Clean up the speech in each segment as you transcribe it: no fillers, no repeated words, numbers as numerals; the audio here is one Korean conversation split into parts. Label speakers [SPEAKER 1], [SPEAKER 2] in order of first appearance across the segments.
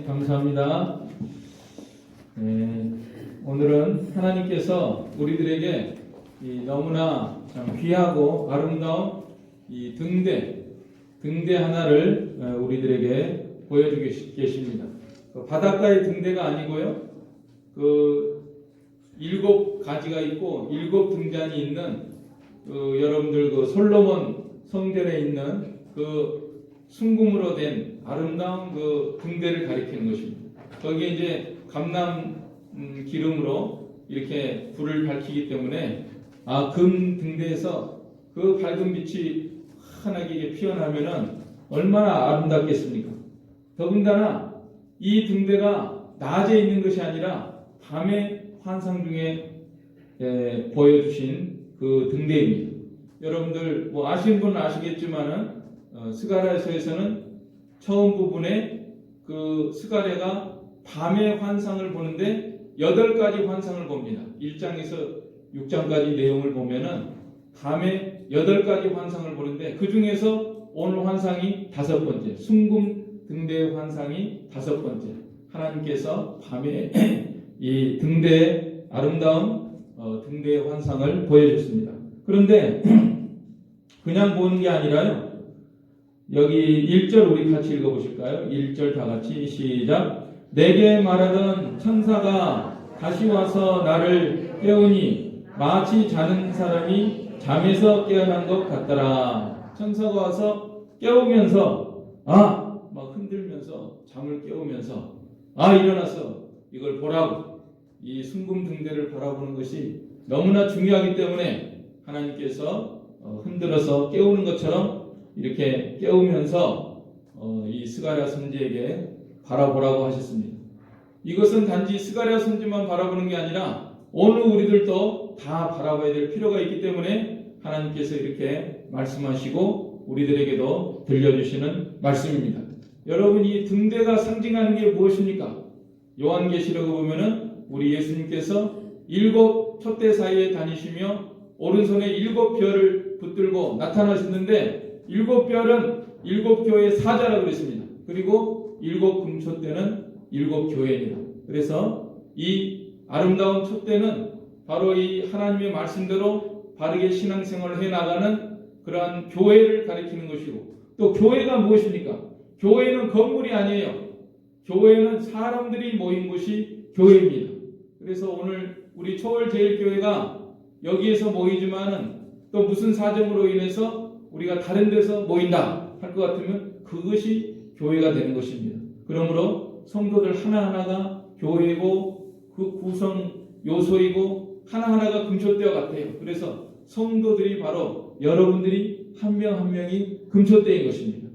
[SPEAKER 1] 감사합니다. 오늘은 하나님께서 우리들에게 너무나 참 귀하고 아름다운 이 등대 하나를 우리들에게 보여주고 계십니다. 바닷가의 등대가 아니고요. 그 7가지가 있고 7등잔이 있는 여러분들 그 솔로몬 성전에 있는 그 순금으로 된 아름다운 그 등대를 가리키는 것입니다. 거기에 이제 감람 기름으로 이렇게 불을 밝히기 때문에 금 등대에서 그 밝은 빛이 환하게 피어나면은 얼마나 아름답겠습니까? 더군다나 이 등대가 낮에 있는 것이 아니라 밤의 환상 중에 보여주신 그 등대입니다. 여러분들 뭐 아시는 분은 아시겠지만은 스가랴서에서는 처음 부분에 그 스가랴가 밤의 환상을 보는데 8가지 환상을 봅니다. 1장에서 6장까지 내용을 보면은 밤에 8가지 환상을 보는데 그 중에서 오늘 환상이 5번째, 순금 등대의 환상이 5번째. 하나님께서 밤에 이 등대의 아름다운 등대의 환상을 보여줬습니다. 그런데 그냥 보는 게 아니라요. 여기 1절 우리 같이 읽어보실까요? 1절 다 같이 시작. 내게 말하던 천사가 다시 와서 나를 깨우니 마치 자는 사람이 잠에서 깨어난 것 같더라. 천사가 와서 깨우면서 막 흔들면서 잠을 깨우면서 일어나서 이걸 보라고, 이 순금 등대를 바라보는 것이 너무나 중요하기 때문에 하나님께서 흔들어서 깨우는 것처럼 이렇게 깨우면서 이 스가랴 선지에게 바라보라고 하셨습니다. 이것은 단지 스가랴 선지만 바라보는 게 아니라 오늘 우리들도 다 바라봐야 될 필요가 있기 때문에 하나님께서 이렇게 말씀하시고 우리들에게도 들려주시는 말씀입니다. 여러분, 이 등대가 상징하는 게 무엇입니까? 요한계시록에 보면은 우리 예수님께서 7 촛대 사이에 다니시며 오른손에 7 별을 붙들고 나타나셨는데 7 별은 7 교회의 사자라고 그랬습니다. 그리고 7 금촛대는 7 교회입니다. 그래서 이 아름다운 촛대는 바로 이 하나님의 말씀대로 바르게 신앙생활을 해나가는 그러한 교회를 가리키는 것이고, 또 교회가 무엇입니까? 교회는 건물이 아니에요. 교회는 사람들이 모인 곳이 교회입니다. 그래서 오늘 우리 초월제일교회가 여기에서 모이지만은 또 무슨 사정으로 인해서 우리가 다른 데서 모인다 할 것 같으면 그것이 교회가 되는 것입니다. 그러므로 성도들 하나하나가 교회고 그 구성 요소이고 하나하나가 금촛대와 같아요. 그래서 성도들이 바로 여러분들이 한 명 한 명이 금촛대인 것입니다.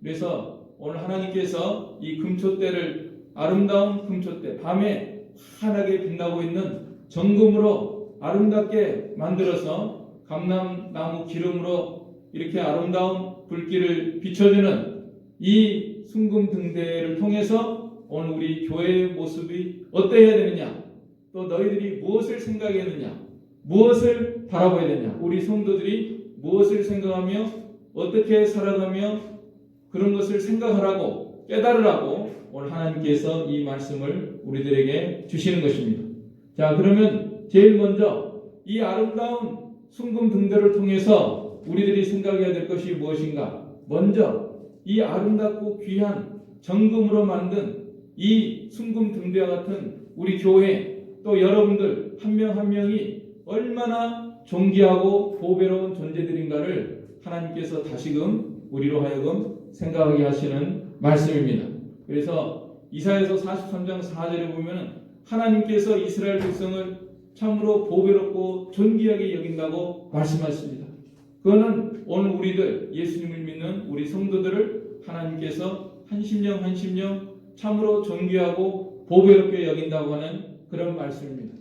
[SPEAKER 1] 그래서 오늘 하나님께서 이 금촛대를, 아름다운 금촛대, 밤에 환하게 빛나고 있는 정금으로 아름답게 만들어서 감람나무 기름으로 이렇게 아름다운 불길을 비춰주는 이 순금 등대를 통해서 오늘 우리 교회의 모습이 어떠해야 되느냐, 또 너희들이 무엇을 생각했느냐, 무엇을 바라봐야 되느냐, 우리 성도들이 무엇을 생각하며 어떻게 살아가며 그런 것을 생각하라고, 깨달으라고 오늘 하나님께서 이 말씀을 우리들에게 주시는 것입니다. 자, 그러면 제일 먼저 이 아름다운 순금 등대를 통해서 우리들이 생각해야 될 것이 무엇인가? 먼저 이 아름답고 귀한 정금으로 만든 이 순금 등대와 같은 우리 교회, 또 여러분들 한 명 한 명이 얼마나 존귀하고 보배로운 존재들인가를 하나님께서 다시금 우리로 하여금 생각하게 하시는 말씀입니다. 그래서 이사야서 43장 4절에 보면 하나님께서 이스라엘 백성을 참으로 보배롭고 존귀하게 여긴다고 말씀하십니다. 그거는 오늘 우리들, 예수님을 믿는 우리 성도들을 하나님께서 한 심령 한 심령 참으로 존귀하고 보배롭게 여긴다고 하는 그런 말씀입니다.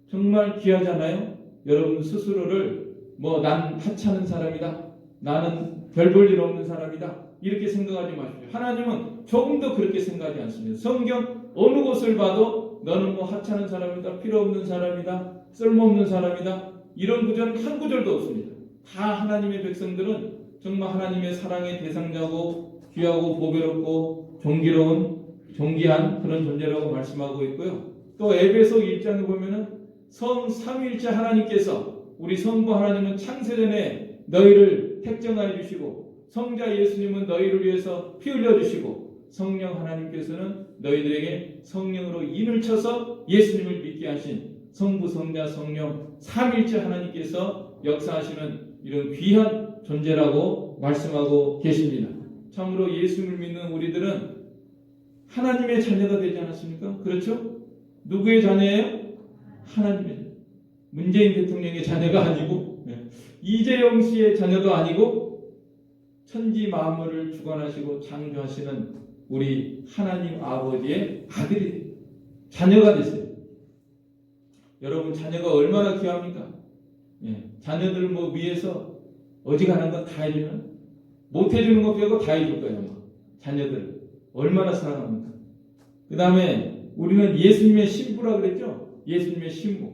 [SPEAKER 1] 정말 귀하잖아요. 여러분 스스로를 난 하찮은 사람이다, 나는 별 볼 일 없는 사람이다, 이렇게 생각하지 마십시오. 하나님은 조금 더 그렇게 생각하지 않습니다. 성경 어느 곳을 봐도 너는 하찮은 사람이다, 필요 없는 사람이다, 쓸모없는 사람이다. 이런 구절은 한 구절도 없습니다. 다 하나님의 백성들은 정말 하나님의 사랑의 대상자고 귀하고 보배롭고 존귀한 그런 존재라고 말씀하고 있고요. 또 에베소 1장에 보면은 성 삼위일체 하나님께서 우리 성부 하나님은 창세전에 너희를 택정하여 주시고 성자 예수님은 너희를 위해서 피 흘려 주시고 성령 하나님께서는 너희들에게 성령으로 인을 쳐서 예수님을 믿게 하신 성부 성자 성령 삼위일체 하나님께서 역사하시는 이런 귀한 존재라고 말씀하고 계십니다. 참으로 예수님을 믿는 우리들은 하나님의 자녀가 되지 않았습니까? 그렇죠? 누구의 자녀예요? 하나님의 자녀. 문재인 대통령의 자녀가 아니고 이재용 씨의 자녀도 아니고 천지 만물을 주관하시고 창조하시는 우리 하나님 아버지의 아들이 자녀가 됐어요. 여러분 자녀가 얼마나 귀합니까? 자녀들 뭐 위해서 어지간한 건 다 해주면 못 해주는 것 빼고 다 해줄 거예요. 자녀들 얼마나 사랑합니까? 그 다음에 우리는 예수님의 신부라 그랬죠? 예수님의 신부.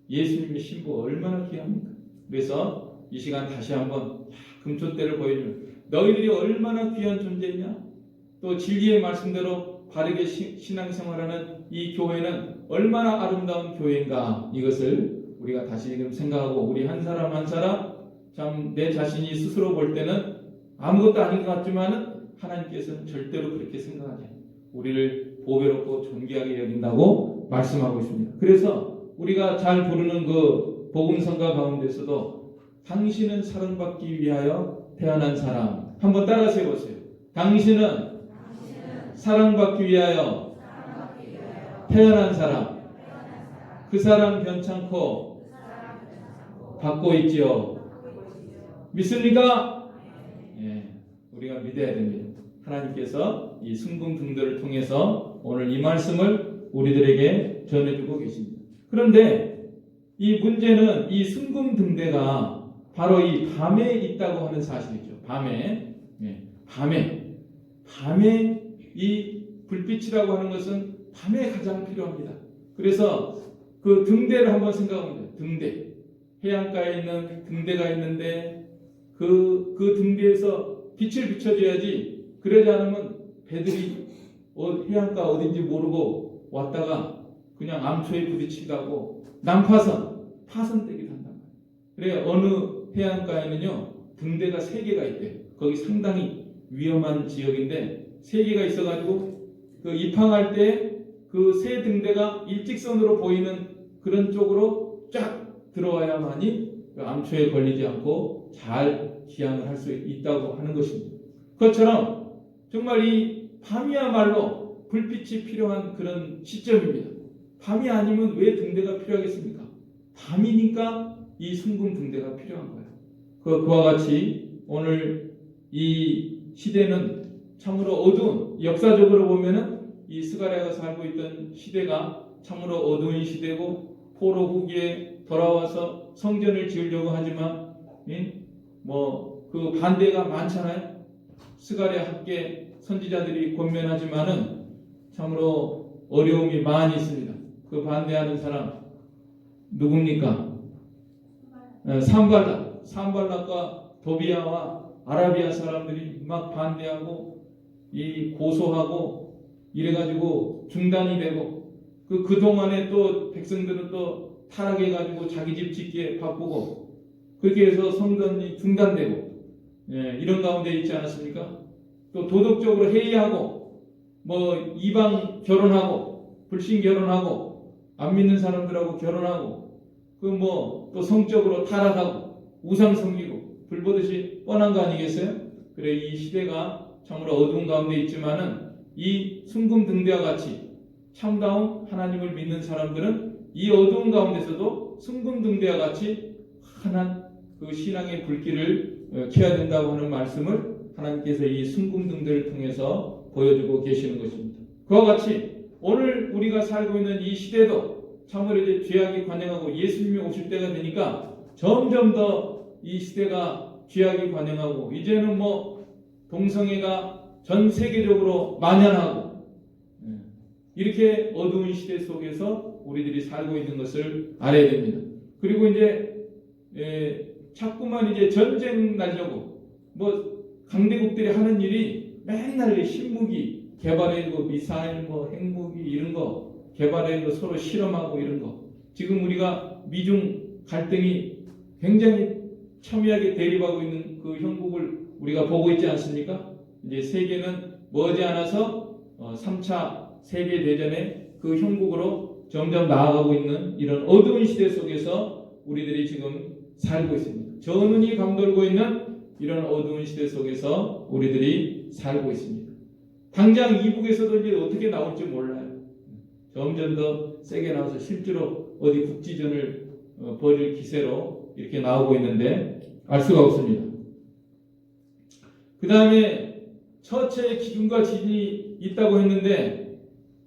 [SPEAKER 1] 예수님의 신부 얼마나 귀합니까? 그래서 이 시간 다시 한번 금초대를 보여주는 너희들이 얼마나 귀한 존재냐? 또 진리의 말씀대로 바르게 신앙생활하는 이 교회는 얼마나 아름다운 교회인가? 이것을 우리가 다시금 생각하고 우리 한 사람 한 사람 참 내 자신이 스스로 볼 때는 아무것도 아닌 것 같지만은 하나님께서는 절대로 그렇게 생각하지 않아요. 우리를 보배롭고 존귀하게 여긴다고 말씀하고 있습니다. 그래서 우리가 잘 부르는 그 복음성가 가운데서도 당신은 사랑받기 위하여 태어난 사람 한번 따라서 해보세요. 당신은 사랑받기 위하여 태어난 사람 그 사람 변찮고 받고 있지요. 믿습니까? 우리가 믿어야 됩니다. 하나님께서 이 순금등대를 통해서 오늘 이 말씀을 우리들에게 전해주고 계십니다. 그런데 이 문제는 이 순금등대가 바로 이 밤에 있다고 하는 사실이죠. 밤에 이 불빛이라고 하는 것은 밤에 가장 필요합니다. 그래서 그 등대를 한번 생각하면 돼요. 등대. 해안가에 있는 등대가 있는데 그 등대에서 빛을 비춰줘야지. 그러지 않으면 배들이 해안가 어딘지 모르고 왔다가 그냥 암초에 부딪히다고 파선되기도 한단 말이에요. 그래 어느 해안가에는요 등대가 3개가 있대요. 거기 상당히 위험한 지역인데 3개가 있어가지고 그 입항할 때 그 새 등대가 일직선으로 보이는 그런 쪽으로 쫙 들어와야만이 그 암초에 걸리지 않고 잘 기항을 할 수 있다고 하는 것입니다. 그것처럼 정말 이 밤이야말로 불빛이 필요한 그런 시점입니다. 밤이 아니면 왜 등대가 필요하겠습니까? 밤이니까 이 순금 등대가 필요한 거예요. 그와 같이 오늘 이 시대는 참으로 어두운, 역사적으로 보면은 이 스가랴가 살고 있던 시대가 참으로 어두운 시대고 포로 후기에 돌아와서 성전을 지으려고 하지만 그 반대가 많잖아요. 스가랴 학계 선지자들이 권면하지만은 참으로 어려움이 많이 있습니다. 그 반대하는 사람 누굽니까? 산발락과 도비아와 아라비아 사람들이 막 반대하고 이 고소하고 이래가지고 중단이 되고 그동안에 또 백성들은 또 타락해가지고 자기 집 짓기에 바쁘고 그렇게 해서 성전이 중단되고 이런 가운데 있지 않았습니까? 또 도덕적으로 해이하고 뭐 이방 결혼하고 불신 결혼하고 안 믿는 사람들하고 결혼하고 그 뭐 또 성적으로 타락하고 우상 섬기고 불보듯이 뻔한 거 아니겠어요? 그래 이 시대가 참으로 어두운 가운데 있지만은 이 순금등대와 같이 참다운 하나님을 믿는 사람들은 이 어두운 가운데서도 순금등대와 같이 환한 그 신앙의 불길을 켜야 된다고 하는 말씀을 하나님께서 이 순금등대를 통해서 보여주고 계시는 것입니다. 그와 같이 오늘 우리가 살고 있는 이 시대도 참으로 이제 죄악이 관영하고 예수님이 오실 때가 되니까 점점 더 이 시대가 죄악이 관영하고 이제는 뭐 동성애가 전 세계적으로 만연하고 이렇게 어두운 시대 속에서 우리들이 살고 있는 것을 알아야 됩니다. 그리고 이제 자꾸만 이제 전쟁 나려고 뭐 강대국들이 하는 일이 맨날 신무기 개발해고 미사일 뭐 핵무기 이런 거 개발해고 서로 실험하고 이런 거. 지금 우리가 미중 갈등이 굉장히 첨예하게 대립하고 있는 그 형국을 우리가 보고 있지 않습니까? 이제 세계는 머지않아서 3차 세계대전의 그 형국으로 점점 나아가고 있는 이런 어두운 시대 속에서 우리들이 지금 살고 있습니다. 저 눈이 감돌고 있는 이런 어두운 시대 속에서 우리들이 살고 있습니다. 당장 이북에서도 이제 어떻게 나올지 몰라요. 점점 더 세게 나와서 실제로 어디 국지전을 벌일 기세로 이렇게 나오고 있는데 알 수가 없습니다. 그 다음에 처처의 기근과 지진이 있다고 했는데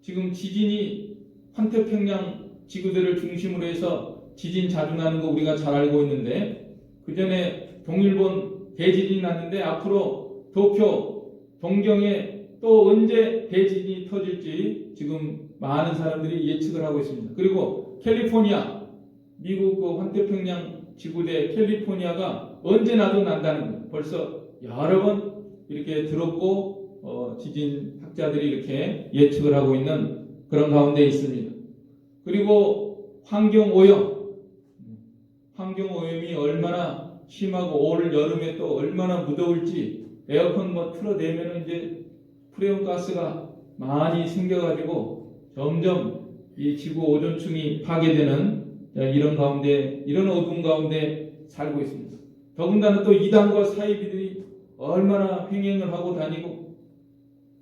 [SPEAKER 1] 지금 지진이 환태평양 지구들을 중심으로 해서 지진 자주 나는 거 우리가 잘 알고 있는데 그 전에 동일본 대지진이 났는데 앞으로 도쿄, 동경에 또 언제 대지진이 터질지 지금 많은 사람들이 예측을 하고 있습니다. 그리고 캘리포니아, 미국 그 환태평양 지구대 캘리포니아가 언제 나도 난다는 거예요. 벌써 여러 번 이렇게 들었고 지진 학자들이 이렇게 예측을 하고 있는 그런 가운데 있습니다. 그리고 환경오염이 얼마나 심하고 올 여름에 또 얼마나 무더울지 에어컨 뭐 틀어대면 이제 프레온 가스가 많이 생겨가지고 점점 이 지구 오존층이 파괴되는 이런 가운데, 이런 어두운 가운데 살고 있습니다. 더군다나 또 이단과 사이비들이 얼마나 횡행을 하고 다니고,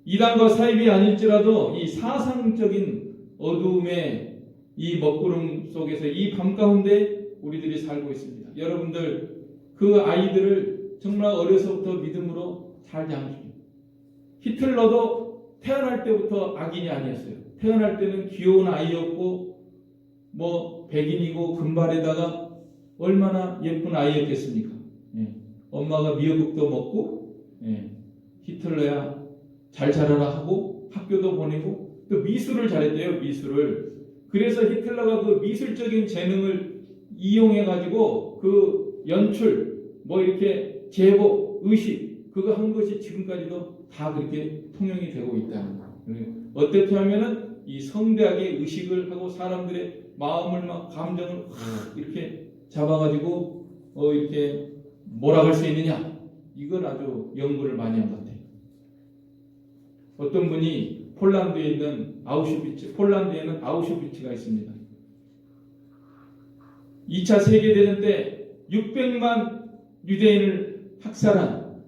[SPEAKER 1] 이단과 사이비 아닐지라도 이 사상적인 어두움의 이 먹구름 속에서 이 밤 가운데 우리들이 살고 있습니다. 여러분들 그 아이들을 정말 어려서부터 믿음으로 잘 양육해요. 히틀러도 태어날 때부터 악인이 아니었어요. 태어날 때는 귀여운 아이였고 뭐 백인이고 금발에다가 얼마나 예쁜 아이였겠습니까? 엄마가 미역국도 먹고 히틀러야 잘 자라라 하고 학교도 보내고 또 미술을 잘했대요. 미술을. 그래서 히틀러가 그 미술적인 재능을 이용해 가지고 그 연출 뭐 이렇게 제복 의식 그거 한 것이 지금까지도 다 그렇게 통용이 되고 있다는 거예요. 어떻게 하면은 이 성대하게 의식을 하고 사람들의 마음을 막 감정을 이렇게 잡아가지고 이렇게 몰아갈 수 있느냐, 이걸 아주 연구를 많이 한 것 같아요. 어떤 분이 폴란드에 있는 폴란드에는 아우슈비츠가 있습니다. 2차 세계대전 때 600만 유대인을 학살한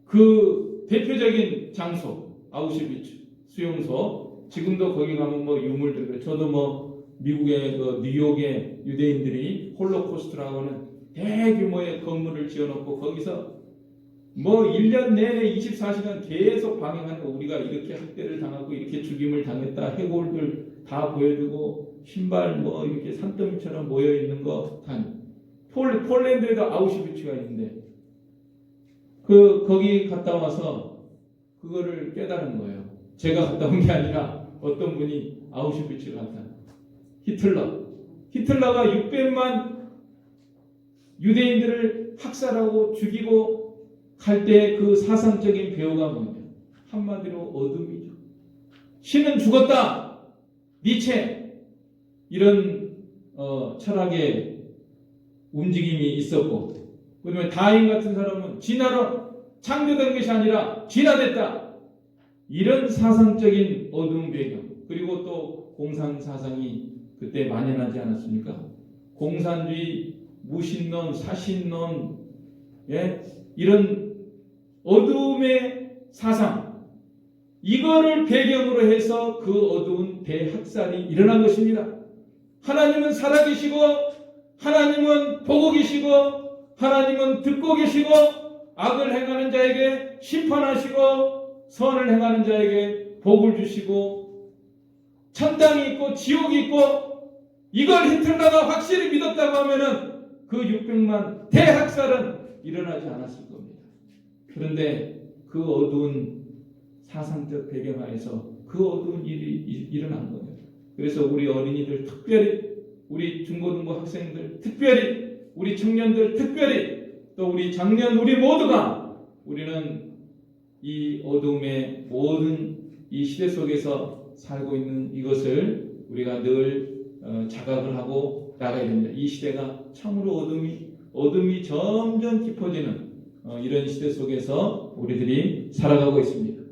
[SPEAKER 1] 그 대표적인 장소 아우슈비츠 수용소. 지금도 거기 가면 뭐 유물들, 저도 뭐 미국의 그 뉴욕의 유대인들이 홀로코스트라고 하는 대규모의 건물을 지어놓고 거기서 뭐 1년 내내 24시간 계속 방해하는 거, 우리가 이렇게 학대를 당하고 이렇게 죽임을 당했다, 해골들 다 보여주고 신발 뭐 이렇게 산더미처럼 모여 있는 거 다. 폴란드에도 아우슈비츠가 있는데 거기 갔다 와서 그거를 깨달은 거예요. 제가 갔다 온 게 아니라 어떤 분이 아우슈비츠를 갔다. 히틀러가 600만 유대인들을 학살하고 죽이고 갈 때 그 사상적인 배우가 뭐냐? 한마디로 어둠이죠. 신은 죽었다. 니체 이런 철학의 움직임이 있었고, 그다음에 다인 같은 사람은 진화로 창조된 것이 아니라 진화됐다. 이런 사상적인 어두운 배경, 그리고 또 공산 사상이 그때 만연하지 않았습니까? 공산주의, 무신론, 사신론, 이런 어두움의 사상, 이거를 배경으로 해서 그 어두운 대학살이 일어난 것입니다. 하나님은 살아계시고, 하나님은 보고 계시고, 하나님은 듣고 계시고, 악을 행하는 자에게 심판하시고, 선을 행하는 자에게 복을 주시고, 천당이 있고 지옥이 있고, 이걸 히틀러가 확실히 믿었다고 하면은 그 600만 대학살은 일어나지 않았을 겁니다. 그런데 그 어두운 사상적 배경하에서 그 어두운 일이 일어난 거예요. 그래서 우리 어린이들 특별히, 우리 중고등부 학생들 특별히, 우리 청년들 특별히, 또 우리 장년, 우리 모두가 우리는 이 어둠의 모든 이 시대 속에서 살고 있는 이것을 우리가 늘 자각을 하고 나가야 됩니다. 이 시대가 참으로 어둠이 점점 깊어지는 이런 시대 속에서 우리들이 살아가고 있습니다.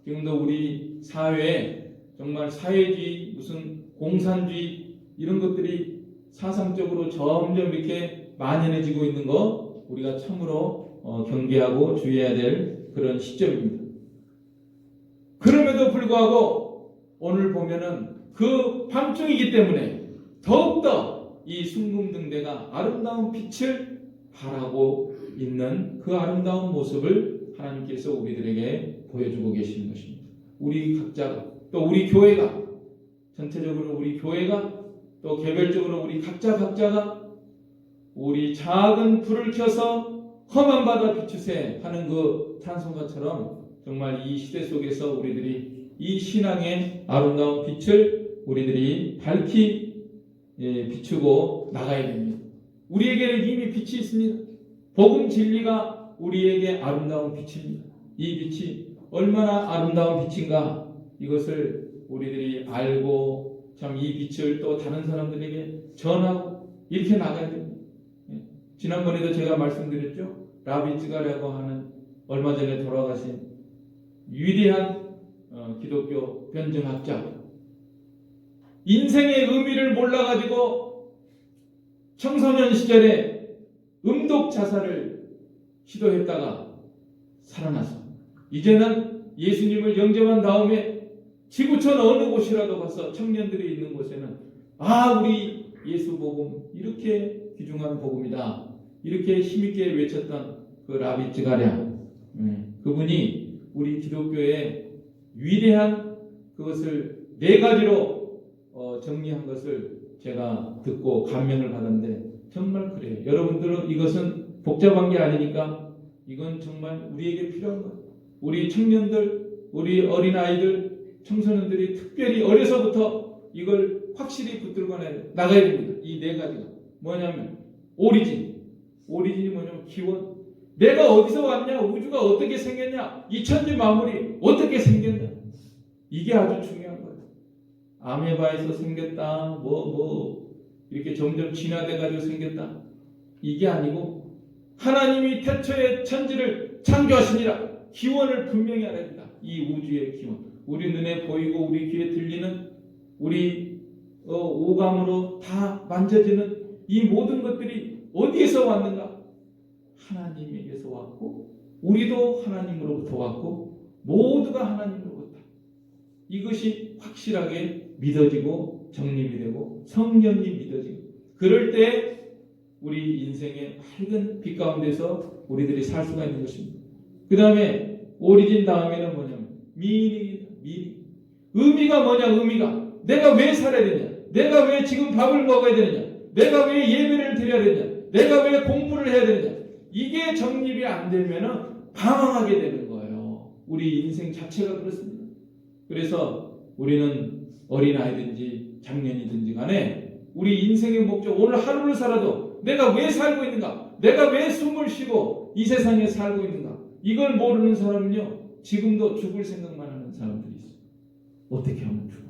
[SPEAKER 1] 지금도 우리 사회에 정말 사회주의, 무슨 공산주의 이런 것들이 사상적으로 점점 이렇게 만연해지고 있는 거 우리가 참으로 경계하고 주의해야 될 그런 시점입니다. 그럼에도 불구하고 오늘 보면은 그 밤중이기 때문에 더욱더 이 순금등대가 아름다운 빛을 발하고 있는 그 아름다운 모습을 하나님께서 우리들에게 보여주고 계시는 것입니다. 우리 각자가, 또 우리 교회가, 전체적으로 우리 교회가, 또 개별적으로 우리 각자가 우리 작은 불을 켜서 험한 바다 비추세 하는 그 찬송가처럼 정말 이 시대 속에서 우리들이 이 신앙의 아름다운 빛을 우리들이 밝히 비추고 나가야 됩니다. 우리에게는 이미 빛이 있습니다. 복음 진리가 우리에게 아름다운 빛입니다. 이 빛이 얼마나 아름다운 빛인가, 이것을 우리들이 알고 참 이 빛을 또 다른 사람들에게 전하고 이렇게 나가야 됩니다. 지난번에도 제가 말씀드렸죠. 라비 쯔가랴고 하는 얼마 전에 돌아가신 위대한 기독교 변증학자, 인생의 의미를 몰라가지고 청소년 시절에 음독 자살을 시도했다가 살아나서 이제는 예수님을 영접한 다음에 지구촌 어느 곳이라도 가서 청년들이 있는 곳에는 우리 예수 복음 이렇게 귀중한 복음이다, 이렇게 힘있게 외쳤던 그 라비 쯔가랴, 그분이 우리 기독교의 위대한 그것을 4가지로 정리한 것을 제가 듣고 감명을 받았는데 정말 그래요. 여러분들은 이것은 복잡한 게 아니니까 이건 정말 우리에게 필요한 거예요. 우리 청년들, 우리 어린아이들, 청소년들이 특별히 어려서부터 이걸 확실히 붙들고 나가야 됩니다. 이 4가지가 뭐냐면 오리진이 뭐냐면 기원, 내가 어디서 왔냐, 우주가 어떻게 생겼냐, 이 천지 만물이 어떻게 생겼냐, 이게 아주 중요한 거예요. 아메바에서 생겼다, 이렇게 점점 진화돼 가지고 생겼다, 이게 아니고 하나님이 태초에 천지를 창조하시니라, 기원을 분명히 알아야 된다. 이 우주의 기원, 우리 눈에 보이고 우리 귀에 들리는, 우리 오감으로 다 만져지는 이 모든 것들이 어디에서 왔는가? 하나님에게서 왔고, 우리도 하나님으로부터 왔고, 모두가 하나님으로부터. 이것이 확실하게 믿어지고 정립이 되고 성경이 믿어지고, 그럴 때 우리 인생의 밝은 빛 가운데서 우리들이 살 수가 있는 것입니다. 그 다음에 오리진 다음에는 뭐냐면 미리. 의미가 뭐냐? 의미가 내가 왜 살아야 되냐? 내가 왜 지금 밥을 먹어야 되느냐? 내가 왜 예배를 드려야 되느냐? 내가 왜 공부를 해야 되느냐? 이게 정립이 안 되면은 방황하게 되는 거예요. 우리 인생 자체가 그렇습니다. 그래서 우리는 어린아이든지 장년이든지 간에 우리 인생의 목적, 오늘 하루를 살아도 내가 왜 살고 있는가? 내가 왜 숨을 쉬고 이 세상에 살고 있는가? 이걸 모르는 사람은요, 지금도 죽을 생각만 하는 사람들이 있어요. 어떻게 하면 죽을까?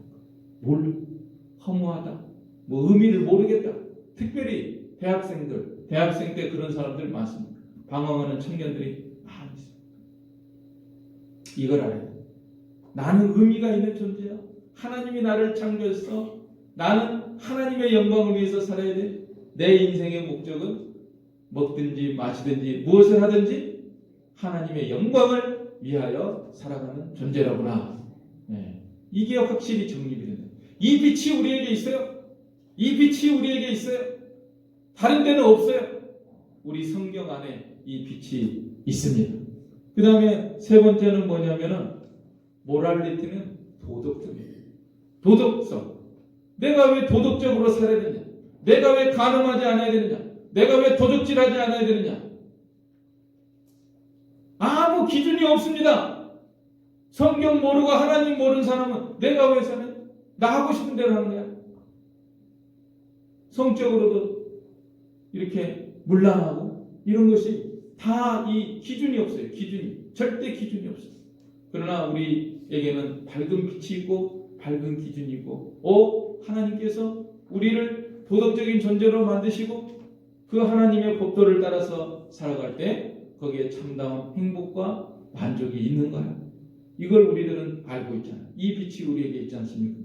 [SPEAKER 1] 허무하다. 의미를 모르겠다. 특별히 대학생 때 그런 사람들 많습니다. 방황하는 청년들이 많이 있어요. 이걸 알아야 돼. 나는 의미가 있는 존재야. 하나님이 나를 창조했어. 나는 하나님의 영광을 위해서 살아야 돼. 내 인생의 목적은 먹든지 마시든지 무엇을 하든지 하나님의 영광을 위하여 살아가는 존재라구나. 이게 확실히 정립이 된다. 이 빛이 우리에게 있어요. 이 빛이 우리에게 있어요. 다른 데는 없어요. 우리 성경 안에 이 빛이 있습니다. 그 다음에 3번째는 뭐냐면은 모랄리티는 도덕적이에요. 도덕성. 내가 왜 도덕적으로 살아야 되냐? 내가 왜 간음하지 않아야 되느냐? 내가 왜 도적질하지 않아야 되느냐? 아무 기준이 없습니다. 성경 모르고 하나님 모르는 사람은 내가 왜 사냐? 나 하고 싶은 대로 하는 거야. 성적으로도 이렇게 문란하고 이런 것이 다 이 기준이 없어요. 기준이. 절대 기준이 없어요. 그러나 우리에게는 밝은 빛이 있고 밝은 기준이 있고 하나님께서 우리를 도덕적인 존재로 만드시고 그 하나님의 법도를 따라서 살아갈 때 거기에 참다운 행복과 만족이 있는 거야. 이걸 우리들은 알고 있잖아요. 이 빛이 우리에게 있지 않습니까?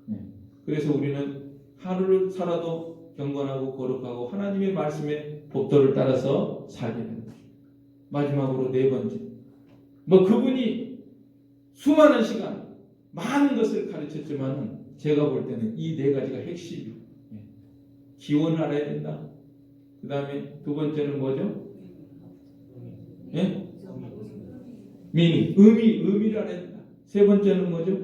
[SPEAKER 1] 네. 그래서 우리는 하루를 살아도 경건하고 거룩하고 하나님의 말씀의 법도를 따라서 살게 되는 거죠. 마지막으로 네 번째, 그분이 수많은 시간 많은 것을 가르쳤지만 제가 볼 때는 이 네 가지가 핵심이에요. 기원을 알아야 된다. 그 다음에 두 번째는 뭐죠? 예? 의미를 알아야 된다. 세 번째는 뭐죠?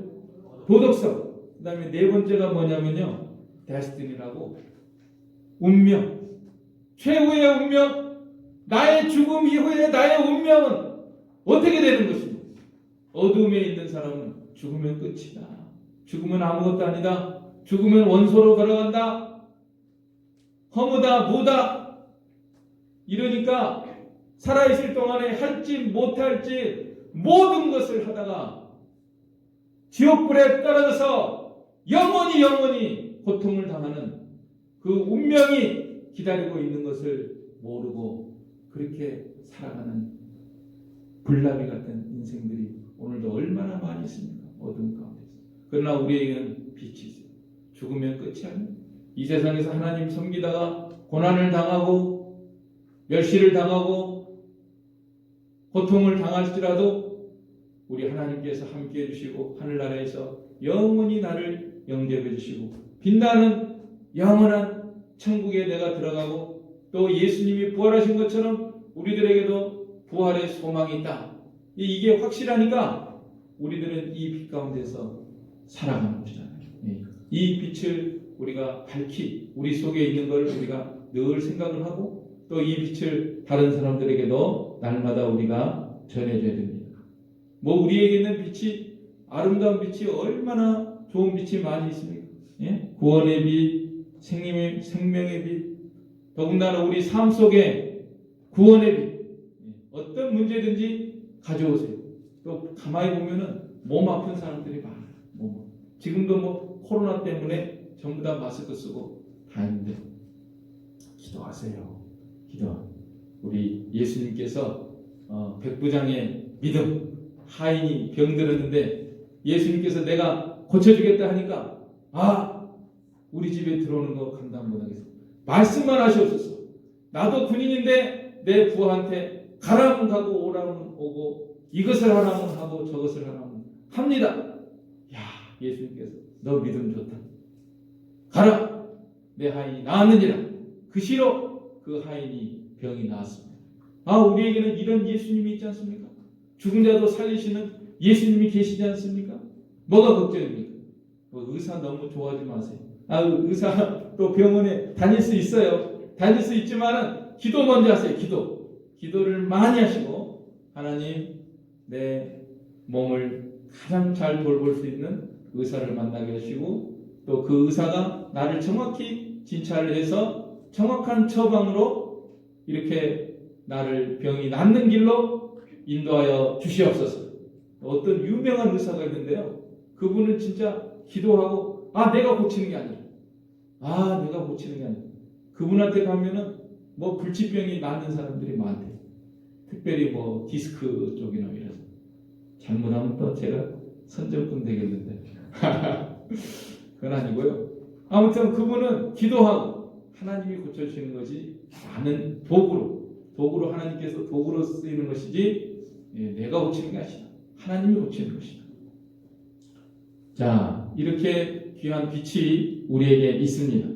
[SPEAKER 1] 도덕성. 그 다음에 네 번째가 뭐냐면요, 데스티니라고, 운명. 최후의 운명, 나의 죽음 이후에 나의 운명은 어떻게 되는 것입니까? 어둠에 있는 사람은 죽으면 끝이다. 죽으면 아무것도 아니다. 죽으면 원소로 돌아간다. 허무다, 무다. 이러니까 살아있을 동안에 할지 못할지 모든 것을 하다가 지옥불에 떨어져서 영원히 고통을 당하는 그 운명이 기다리고 있는 것을 모르고 그렇게 살아가는 불나비 같은 인생들이 오늘도 얼마나 많이 있습니까? 어둠 가운데서. 그러나 우리에게는 빛이 있어요. 죽으면 끝이 아니에요. 이 세상에서 하나님 섬기다가 고난을 당하고 멸시를 당하고 고통을 당할지라도 우리 하나님께서 함께 해주시고 하늘나라에서 영원히 나를 영접해 주시고 빛나는 영원한 천국에 내가 들어가고 또 예수님이 부활하신 것처럼 우리들에게도 부활의 소망이 있다. 이게 확실하니까 우리들은 이 빛 가운데서 살아가는 것이잖아요. 이 빛을 우리가 밝히 우리 속에 있는 걸 우리가 늘 생각을 하고 또 이 빛을 다른 사람들에게도 날마다 우리가 전해줘야 됩니다. 우리에게 있는 빛이 아름다운 빛이 얼마나 좋은 빛이 많이 있습니까? 구원의 빛, 생명의 빛, 더군다나 우리 삶 속에 구원의 빛, 어떤 문제든지 가져오세요. 또 가만히 보면은 몸 아픈 사람들이 많아요. 지금도 코로나 때문에 전부 다 마스크 쓰고 다니는데 기도하세요. 우리 예수님께서 백부장의 믿음, 하인이 병들었는데 예수님께서 내가 고쳐주겠다 하니까 우리 집에 들어오는 거 감당 못하겠어. 말씀만 하시옵소서. 나도 군인인데 내 부하한테 가라면 가고 오라면 오고 이것을 하라면 하고 저것을 하라면 합니다. 예수님께서 너 믿음 좋다. 가라. 내 하인이 나았느니라. 그 시로 그 하인이 병이 나았습니다. 우리에게는 이런 예수님이 있지 않습니까? 죽은 자도 살리시는 예수님이 계시지 않습니까? 뭐가 걱정입니까? 의사 너무 좋아하지 마세요. 의사 또 병원에 다닐 수 있어요. 다닐 수 있지만은 기도 먼저 하세요. 기도를 많이 하시고 하나님 내 몸을 가장 잘 돌볼 수 있는 의사를 만나게 하시고 또 그 의사가 나를 정확히 진찰을 해서 정확한 처방으로 이렇게 나를 병이 낫는 길로 인도하여 주시옵소서. 어떤 유명한 의사가 있는데요. 그분은 진짜 기도하고 내가 고치는 게 아니에요. 내가 고치는 게 아니에요. 그분한테 가면은 불치병이 낫는 사람들이 많대요. 특별히 디스크 쪽이나 이래서 잘못하면 또 제가 선전꾼 되겠는데 그건 아니고요. 아무튼 그분은 기도하고 하나님이 고쳐주시는 것이 나는 도구로 하나님께서 도구로 쓰이는 것이지 내가 고치는 게 아니라 하나님이 고치는 것이다. 자, 이렇게 귀한 빛이 우리에게 있습니다.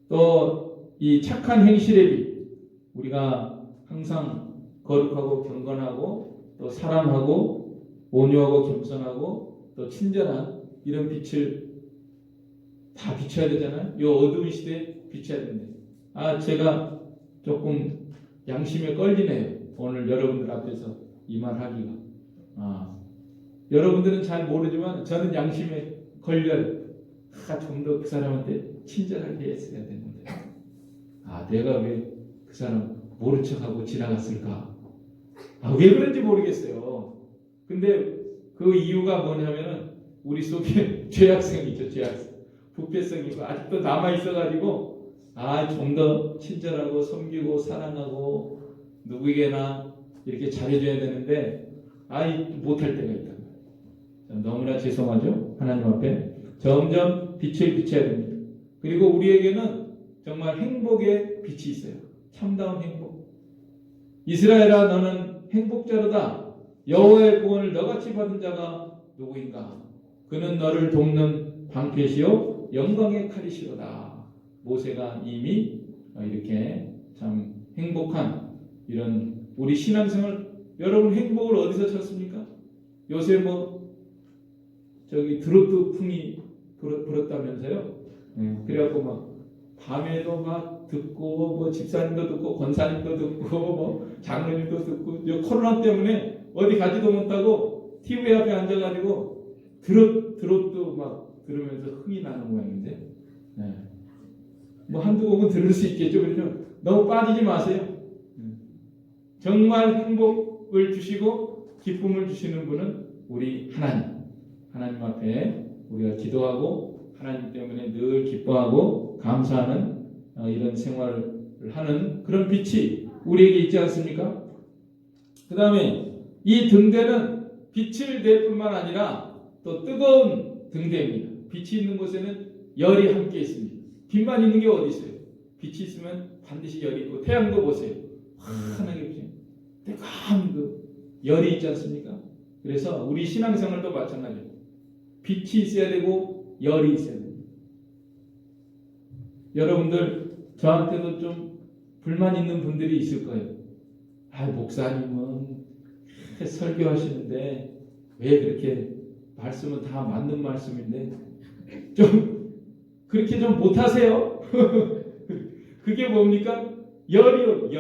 [SPEAKER 1] 또 이 착한 행실의 빛, 우리가 항상 거룩하고 경건하고 또 사랑하고 온유하고 겸손하고 또 친절한 이런 빛을 다 비춰야 되잖아요. 이 어두운 시대에 비춰야 됩니다. 제가 조금 양심에 걸리네요. 오늘 여러분들 앞에서 이 말 하기가. 여러분들은 잘 모르지만 저는 양심에 걸려요. 좀 더 그 사람한테 친절하게 했어야 되는데, 내가 왜 그 사람 모른 척하고 지나갔을까? 왜 그런지 모르겠어요. 근데 그 이유가 뭐냐면은 우리 속에 죄악성이죠. 죄악성. 부패성이 있고 아직도 남아있어가지고 좀 더 친절하고 섬기고 사랑하고 누구에게나 이렇게 잘해줘야 되는데 못할 때가 있다. 너무나 죄송하죠. 하나님 앞에 점점 빛을 비춰야 됩니다. 그리고 우리에게는 정말 행복의 빛이 있어요. 참다운 행복. 이스라엘아, 너는 행복자로다. 여호와의 구원을 너같이 받은 자가 누구인가? 그는 너를 돕는 방패시요 영광의 칼이시로다. 모세가 이미 이렇게 참 행복한 이런 우리 신앙생활, 여러분 행복을 어디서 찾습니까? 요새 드로트 풍이 불었다면서요? 그래갖고 밤에도 듣고 집사님도 듣고 권사님도 듣고 장로님도 듣고 코로나 때문에 어디 가지도 못하고 TV 앞에 앉아가지고 드로트 들으면서 흥이 나는 모양인데, 한두 곡은 들을 수 있겠죠. 그러죠? 너무 빠지지 마세요. 정말 행복을 주시고 기쁨을 주시는 분은 우리 하나님 앞에 우리가 기도하고 하나님 때문에 늘 기뻐하고 감사하는 이런 생활을 하는 그런 빛이 우리에게 있지 않습니까? 그 다음에 이 등대는 빛을 낼 뿐만 아니라 또 뜨거운 등대입니다. 빛이 있는 곳에는 열이 함께 있습니다. 빛만 있는 게 어디 있어요? 빛이 있으면 반드시 열이 있고, 태양도 보세요. 환하게 보세요. 뜨거운 열이 있지 않습니까? 그래서 우리 신앙생활도 마찬가지예요. 빛이 있어야 되고 열이 있어야 됩니다. 여러분들 저한테도 좀 불만 있는 분들이 있을 거예요. 목사님은 설교하시는데 왜 그렇게 말씀은 다 맞는 말씀인데 좀 그렇게 좀 못하세요? 그게 뭡니까? 열이요.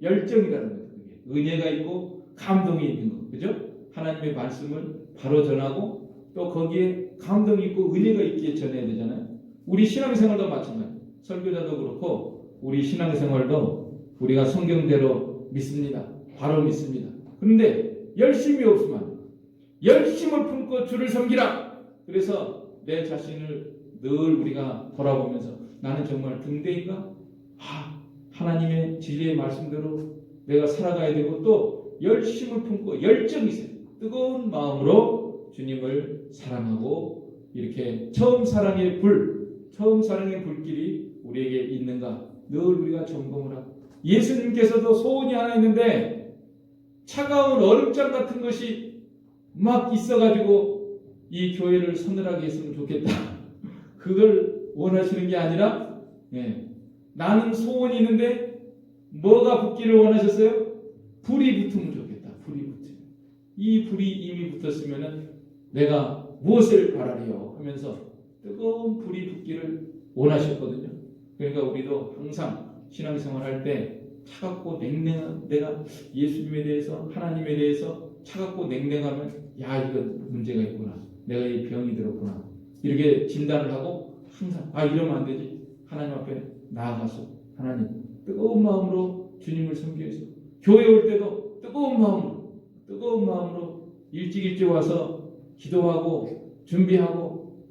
[SPEAKER 1] 열정이라는 거예요. 은혜가 있고 감동이 있는 거. 그죠? 하나님의 말씀을 바로 전하고 또 거기에 감동이 있고 은혜가 있기에 전해야 되잖아요. 우리 신앙생활도 마찬가지예요. 설교자도 그렇고 우리 신앙생활도 우리가 성경대로 믿습니다. 바로 믿습니다. 그런데 열심이 없으면 안 돼요. 열심을 품고 주를 섬기라. 그래서 내 자신을 늘 우리가 돌아보면서 나는 정말 등대인가? 하나님의 진리의 말씀대로 내가 살아가야 되고 또 열심을 품고 열정이 있어요. 뜨거운 마음으로 주님을 사랑하고 이렇게 처음 사랑의 불길이 우리에게 있는가 늘 우리가 점검을 하고, 예수님께서도 소원이 하나 있는데 차가운 얼음장 같은 것이 막 있어가지고 이 교회를 서늘하게 했으면 좋겠다. 그걸 원하시는 게 아니라 나는 소원이 있는데 뭐가 붙기를 원하셨어요? 불이 붙으면 좋겠다. 불이 붙으면. 이 불이 이미 붙었으면 내가 무엇을 바라리요 하면서 뜨거운 불이 붙기를 원하셨거든요. 그러니까 우리도 항상 신앙생활 할 때 차갑고 냉랭한, 내가 예수님에 대해서 하나님에 대해서 차갑고 냉랭하면 이건 문제가 있구나. 내가 이 병이 들었구나. 이렇게 진단을 하고 항상 이러면 안 되지. 하나님 앞에 나아가서 하나님 뜨거운 마음으로 주님을 섬기기 위해서 교회 올 때도 뜨거운 마음으로 일찍 와서 기도하고 준비하고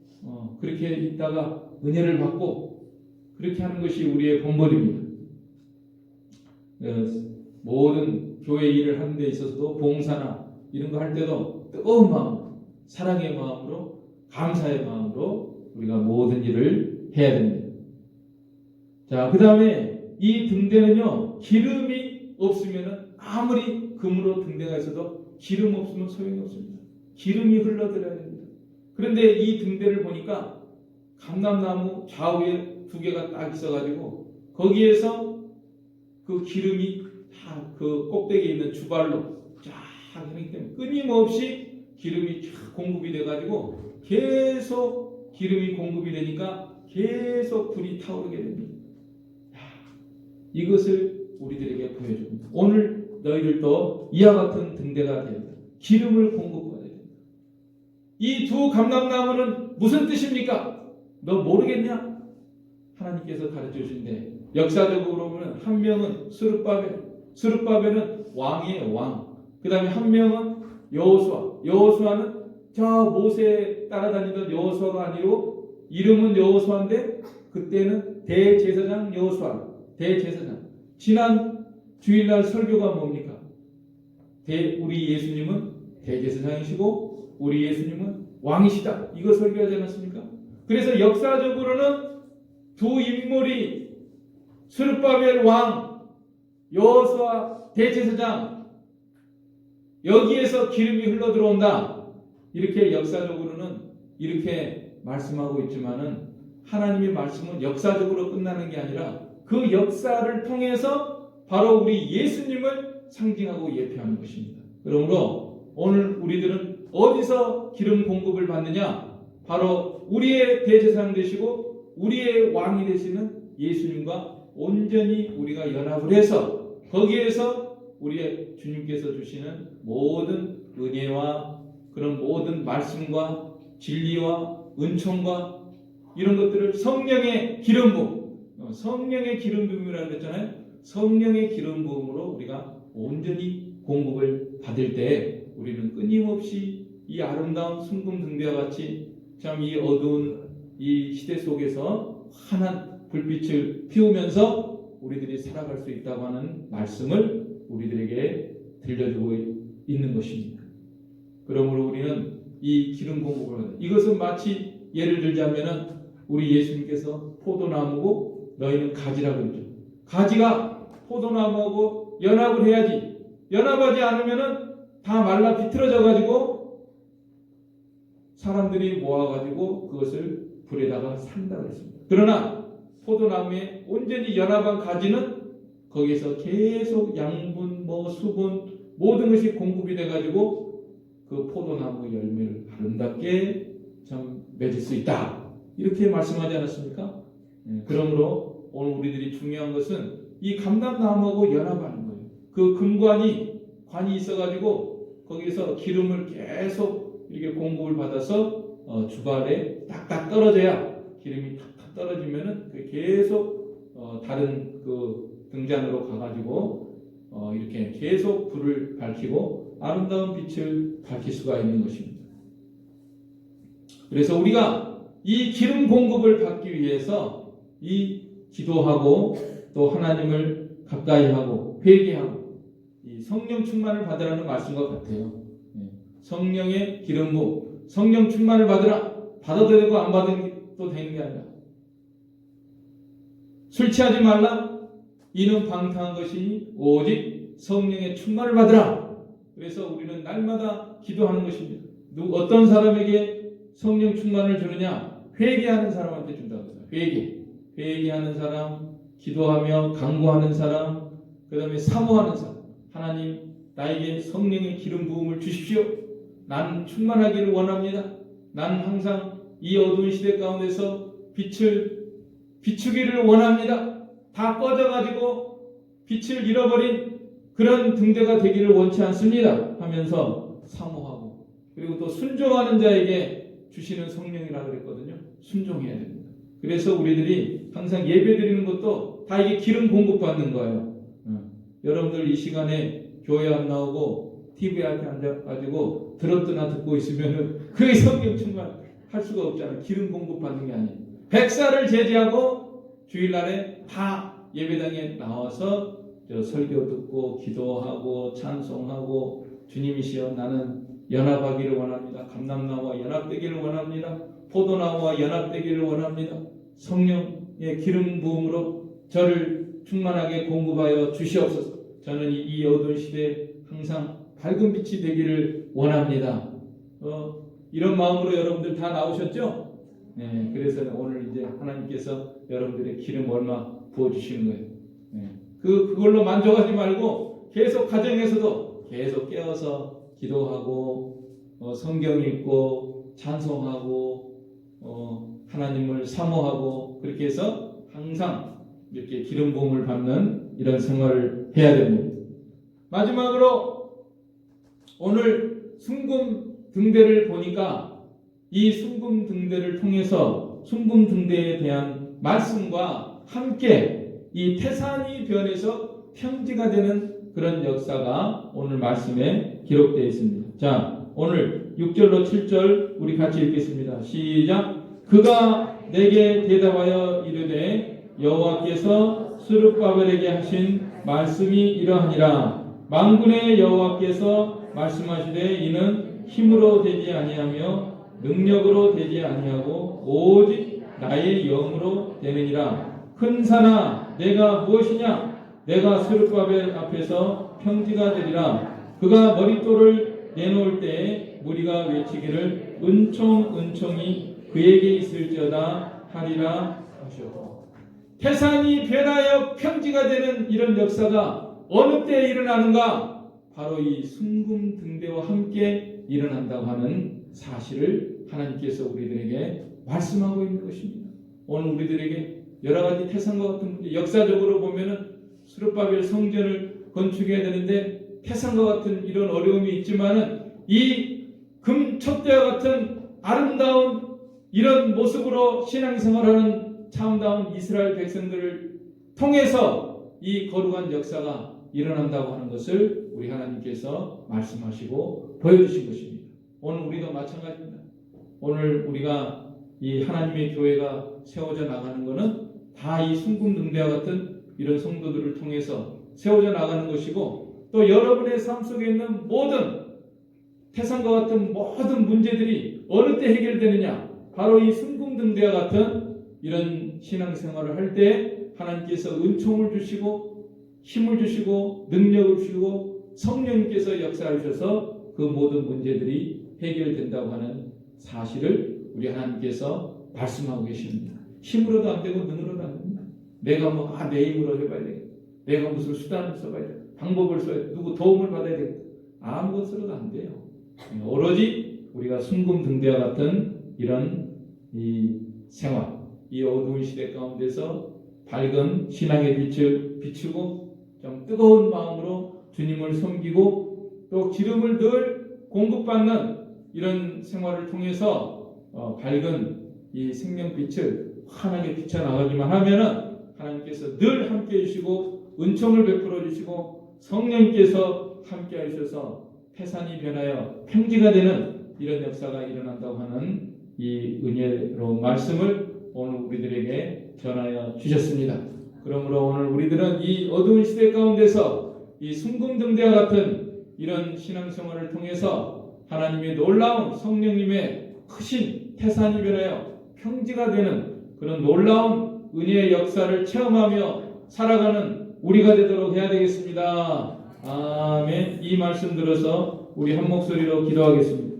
[SPEAKER 1] 그렇게 있다가 은혜를 받고 그렇게 하는 것이 우리의 본분입니다. 모든 교회 일을 하는 데 있어서도 봉사나 이런 거 할 때도 뜨거운 마음, 사랑의 마음으로, 감사의 마음으로 우리가 모든 일을 해야 됩니다. 자, 그 다음에 이 등대는요, 기름이 없으면 아무리 금으로 등대가 있어도 기름 없으면 소용이 없습니다. 기름이 흘러들어야 됩니다. 그런데 이 등대를 보니까 감람나무 좌우에 2개가 딱 있어가지고 거기에서 그 기름이 다 그 꼭대기에 있는 주발로 쫙 하기 때문에 끊임없이 기름이 쫙 공급이 돼가지고 계속 기름이 공급이 되니까 계속 불이 타오르게 됩니다. 이것을 우리들에게 보여줍니다. 오늘 너희들도 이와 같은 등대가 됩니다. 기름을 공급받아야 됩니다. 이 두 감람나무는 무슨 뜻입니까? 너 모르겠냐? 하나님께서 가르쳐 주신데 역사적으로 보면 한 명은 스룹바벨은 왕이에요, 왕. 그 다음에 한 명은 여호수아는 저 모세 따라다니던 여호수아가 아니고 이름은 여호수아인데 그때는 대제사장 여호수아, 대제사장. 지난 주일날 설교가 뭡니까? 우리 예수님은 대제사장이시고 우리 예수님은 왕이시다. 이거 설교하지 않았습니까? 그래서 역사적으로는 두 인물이 스룹바벨 왕, 여호수아 대제사장, 여기에서 기름이 흘러 들어온다. 이렇게 역사적으로는 이렇게 말씀하고 있지만은 하나님의 말씀은 역사적으로 끝나는 게 아니라 그 역사를 통해서 바로 우리 예수님을 상징하고 예표하는 것입니다. 그러므로 오늘 우리들은 어디서 기름 공급을 받느냐? 바로 우리의 대제사장 되시고 우리의 왕이 되시는 예수님과 온전히 우리가 연합을 해서 거기에서 우리의 주님께서 주시는 모든 은혜와 그런 모든 말씀과 진리와 은총과 이런 것들을 성령의 기름 부음, 성령의 기름 부음이라고 그랬잖아요. 성령의 기름 부음으로 우리가 온전히 공급을 받을 때 우리는 끊임없이 이 아름다운 순금 등대와 같이 참 이 어두운 이 시대 속에서 환한 불빛을 피우면서 우리들이 살아갈 수 있다고 하는 말씀을 우리들에게 들려주고 있는 것입니다. 그러므로 우리는 이 기름 공급을 이것은 마치 예를 들자면은 우리 예수님께서 포도나무고 너희는 가지라고 그러죠. 가지가 포도나무하고 연합을 해야지. 연합하지 않으면은 다 말라 비틀어져 가지고 사람들이 모아가지고 그것을 불에다가 산다고 했습니다. 그러나 포도나무에 온전히 연합한 가지는 거기에서 계속 양분, 수분 모든 것이 공급이 돼가지고 그 포도나무 열매를 아름답게 참 맺을 수 있다. 이렇게 말씀하지 않았습니까? 그러므로 오늘 우리들이 중요한 것은 이 감람나무하고 연합하는 거예요. 그 관이 있어가지고 거기서 기름을 계속 이렇게 공급을 받아서 주발에 딱딱 떨어져야 기름이 탁탁 떨어지면은 계속 다른 그 등잔으로 가가지고 이렇게 계속 불을 밝히고 아름다운 빛을 밝힐 수가 있는 것입니다. 그래서 우리가 이 기름 공급을 받기 위해서 이 기도하고 또 하나님을 가까이 하고 회개하고 이 성령 충만을 받으라는 말씀과 같아요. 성령의 기름 부음, 성령 충만을 받으라. 받아도 되고 안 받아도 되는 게 아니라 술 취하지 말라. 이는 방탕한 것이니 오직 성령의 충만을 받으라. 그래서 우리는 날마다 기도하는 것입니다. 어떤 사람에게 성령 충만을 주느냐? 회개하는 사람한테 준다고 해요. 회개하는 사람, 기도하며 간구하는 사람, 그 다음에 사모하는 사람. 하나님, 나에게 성령의 기름 부음을 주십시오. 나는 충만하기를 원합니다. 나는 항상 이 어두운 시대 가운데서 빛을 비추기를 원합니다. 다 꺼져가지고 빛을 잃어버린 그런 등대가 되기를 원치 않습니다. 하면서 사모하고 그리고 또 순종하는 자에게 주시는 성령이라고 그랬거든요. 순종해야 됩니다. 그래서 우리들이 항상 예배 드리는 것도 다 이게 기름 공급받는 거예요. 여러분들 이 시간에 교회 안 나오고 TV 앞에 앉아가지고 들었더나 듣고 있으면은 그게 성령 충만 할 수가 없잖아요. 기름 공급받는 게 아니에요. 백사를 제지하고 주일날에 다 예배당에 나와서 설교 듣고 기도하고 찬송하고 주님이시여 나는 연합하기를 원합니다. 감람나무와 연합되기를 원합니다. 포도나무와 연합되기를 원합니다. 성령의 기름 부음으로 저를 충만하게 공급하여 주시옵소서. 저는 이 어두운 시대에 항상 밝은 빛이 되기를 원합니다. 이런 마음으로 여러분들 다 나오셨죠? 네, 그래서 오늘 이제 하나님께서 여러분들의 기름 얼마 부어주시는 거예요. 네, 그걸로 만족하지 말고 계속 가정에서도 계속 깨어서 기도하고 성경 읽고 찬송하고 하나님을 사모하고 그렇게 해서 항상 이렇게 기름 부음을 받는 이런 생활을 해야 됩니다. 마지막으로 오늘 순금 등대를 보니까 이 순금 등대를 통해서 순금 등대에 대한 말씀과 함께 이 태산이 변해서 평지가 되는 그런 역사가 오늘 말씀에 기록되어 있습니다. 자, 오늘 6절로 7절 우리 같이 읽겠습니다. 시작. 그가 내게 대답하여 이르되 여호와께서 스룹바벨에게 하신 말씀이 이러하니라. 만군의 여호와께서 말씀하시되 이는 힘으로 되지 아니하며 능력으로 되지 아니하고 오직 나의 영으로 되느니라. 큰 산아 내가 무엇이냐? 내가 스룹바벨 앞에서 평지가 되리라. 그가 머릿돌을 내놓을 때에 무리가 외치기를 은총이 그에게 있을지어다 하리라 하시오. 태산이 변하여 평지가 되는 이런 역사가 어느 때에 일어나는가? 바로 이 순금 등대와 함께 일어난다고 하는 사실을 하나님께서 우리들에게 말씀하고 있는 것입니다. 오늘 우리들에게 여러 가지 태산과 같은 문제, 역사적으로 보면은 스룹바벨 성전을 건축해야 되는데 태산과 같은 이런 어려움이 있지만은 이 금촛대와 같은 아름다운 이런 모습으로 신앙생활하는 참다운 이스라엘 백성들을 통해서 이 거룩한 역사가 일어난다고 하는 것을 우리 하나님께서 말씀하시고 보여주신 것입니다. 오늘 우리도 마찬가지입니다. 오늘 우리가 이 하나님의 교회가 세워져 나가는 것은 다 이 순금 등대와 같은 이런 성도들을 통해서 세워져 나가는 것이고, 또 여러분의 삶 속에 있는 모든 태산과 같은 모든 문제들이 어느 때 해결되느냐? 바로 이 순금 등대와 같은 이런 신앙생활을 할 때 하나님께서 은총을 주시고 힘을 주시고 능력을 주시고 성령님께서 역사하셔서 그 모든 문제들이 해결된다고 하는 사실을 우리 하나님께서 말씀하고 계십니다. 힘으로도 안 되고 능으로도 안 됩니다. 내가 내 힘으로 해봐야 되겠다. 내가 무슨 수단을 써봐야 되겠다. 방법을 써야 되겠다. 누구 도움을 받아야 되겠다. 아무것으로도 안 돼요. 오로지 우리가 순금 등대와 같은 이런 이 생활, 이 어두운 시대 가운데서 밝은 신앙의 빛을 비추고 좀 뜨거운 마음으로 주님을 섬기고 또 기름을 늘 공급받는 이런 생활을 통해서 밝은 이 생명빛을 환하게 비춰나가기만 하면은 하나님께서 늘 함께 해주시고 은총을 베풀어 주시고 성령님께서 함께 하셔서 태산이 변하여 평지가 되는 이런 역사가 일어난다고 하는 이 은혜로운 말씀을 오늘 우리들에게 전하여 주셨습니다. 그러므로 오늘 우리들은 이 어두운 시대 가운데서 이 순금 등대와 같은 이런 신앙생활을 통해서 하나님의 놀라운 성령님의 크신 태산이 변하여 평지가 되는 그런 놀라운 은혜의 역사를 체험하며 살아가는 우리가 되도록 해야 되겠습니다. 아멘. 이 말씀 들어서 우리 한 목소리로 기도하겠습니다.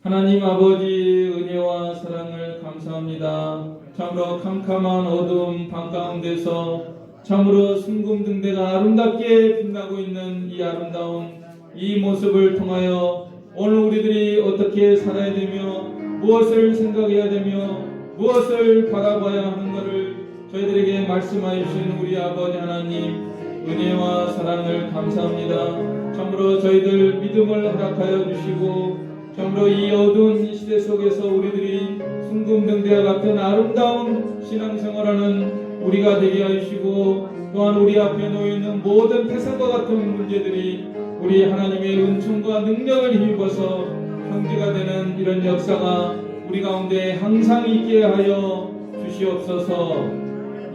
[SPEAKER 1] 하나님 아버지 은혜와 사랑을 감사합니다. 참으로 캄캄한 어두운 밤 가운데서 참으로 순금 등대가 아름답게 빛나고 있는 이 아름다운 이 모습을 통하여 오늘 우리들이 어떻게 살아야 되며 무엇을 생각해야 되며 무엇을 바라봐야 하는 것을 저희들에게 말씀하여 주신 우리 아버지 하나님 은혜와 사랑을 감사합니다. 참으로 저희들 믿음을 허락하여 주시고 참으로 이 어두운 이 시대 속에서 우리들이 순금 등대와 같은 아름다운 신앙생활하는 우리가 되게 하시고 또한 우리 앞에 놓여있는 모든 태산과 같은 문제들이 우리 하나님의 은총과 능력을 힘입어서 평지가 되는 이런 역사가 우리 가운데 항상 있게 하여 주시옵소서.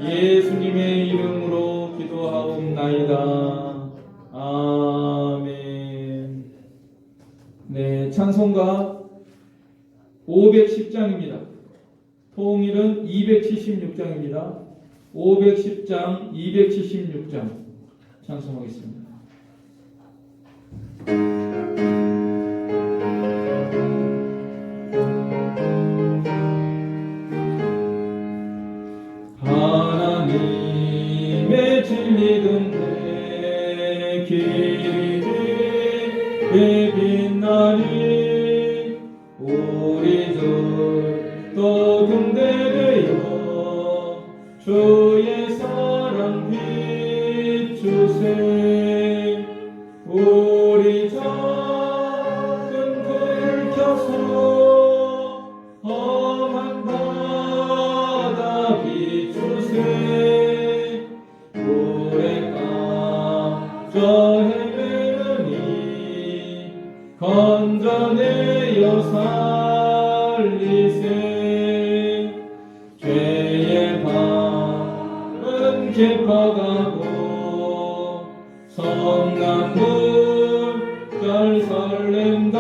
[SPEAKER 1] 예수님의 이름으로 기도하옵나이다. 아멘. 네, 찬송가 510장입니다. 통일은 276장입니다. 510장, 276장 찬송하겠습니다. 하나님의 진리 등대 길이 빛나니 우리들 또 등대되어 주의 사랑 비추세. 우리 작은 불 켜서 깊어가고 성남불 설렘다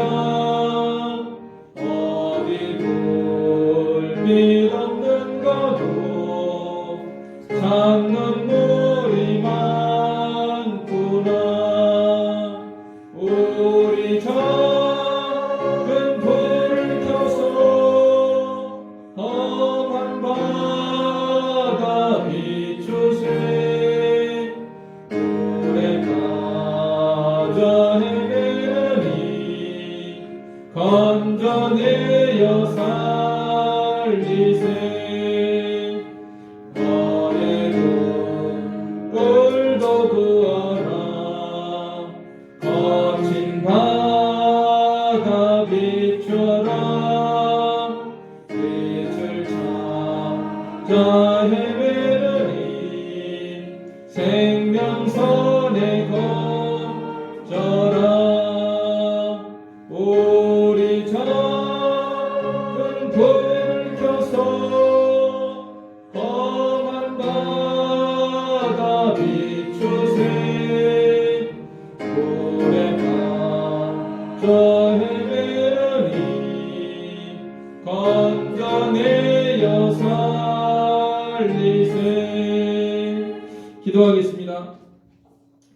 [SPEAKER 1] 어디 불빛 없는 곳도 산눈물이 많구나 우리 작은 불을 켜서 험한 바다 비추세 오래 가져 헤매니 건져내어 살리세 어뢰도 꿀도 부어라 거친 바다 비춰라 빛을 찾아 헤매르니 생명선에 거져라 우리 작은 불을 켜서 험한 바다 비추세 오래 빠져 헤매르니 건져내어 살리세 기도하겠습니다.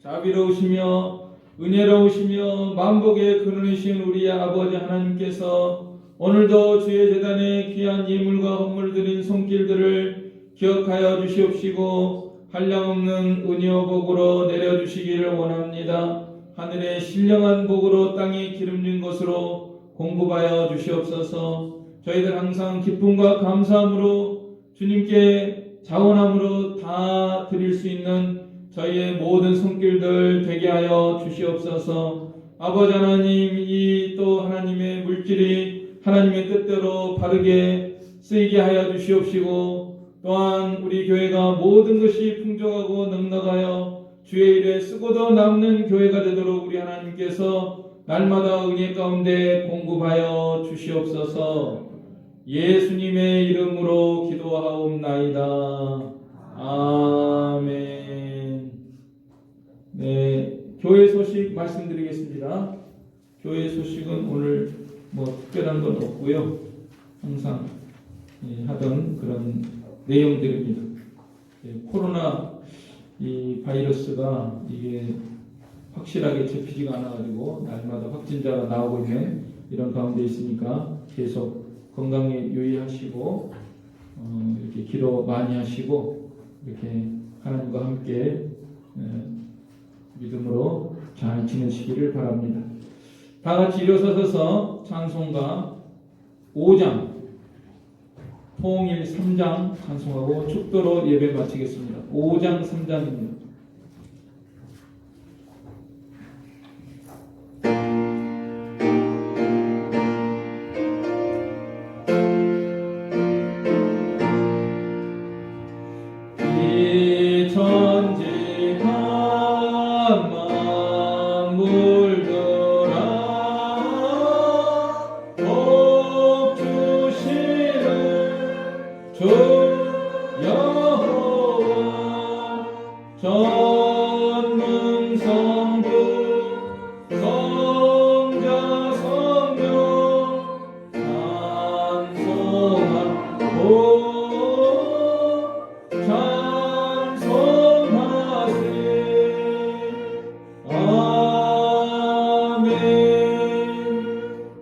[SPEAKER 1] 자비로우시며 은혜로우시며 만복의 근원이신 우리 아버지 하나님께서 오늘도 주의 제단에 귀한 예물과 헌물 드린 손길들을 기억하여 주시옵시고 한량없는 은혜와 복으로 내려주시기를 원합니다. 하늘의 신령한 복으로 땅에 기름진 것으로 공급하여 주시옵소서. 저희들 항상 기쁨과 감사함으로 주님께 자원함으로 다 드릴 수 있는 저희의 모든 손길들 되게 하여 주시옵소서. 아버지 하나님, 이 또 하나님의 물질이 하나님의 뜻대로 바르게 쓰이게 하여 주시옵시고 또한 우리 교회가 모든 것이 풍족하고 넉넉하여 주의 일에 쓰고도 남는 교회가 되도록 우리 하나님께서 날마다 은혜 가운데 공급하여 주시옵소서. 예수님의 이름으로 기도하옵나이다. 아멘. 네, 교회 소식 말씀드리겠습니다. 교회 소식은 오늘 특별한 건 없고요. 항상 하던 그런 내용들입니다. 코로나 이 바이러스가 이게 확실하게 잡히지가 않아가지고 날마다 확진자가 나오고 있는 이런 가운데 있으니까 계속 건강에 유의하시고 이렇게 기도 많이 하시고 이렇게 하나님과 함께 믿음으로 잘 지내시기를 바랍니다. 다 같이 일어서서 찬송가 5장 통일 3장 찬송하고 축도로 예배 마치겠습니다. 5장 3장입니다.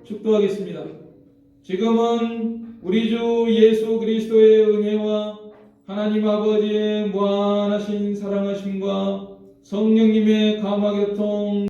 [SPEAKER 1] 축도하겠습니다. 지금은 우리 주 예수 그리스도의 은혜와 하나님 아버지의 무한하신 사랑하심과 성령님의 감화 교통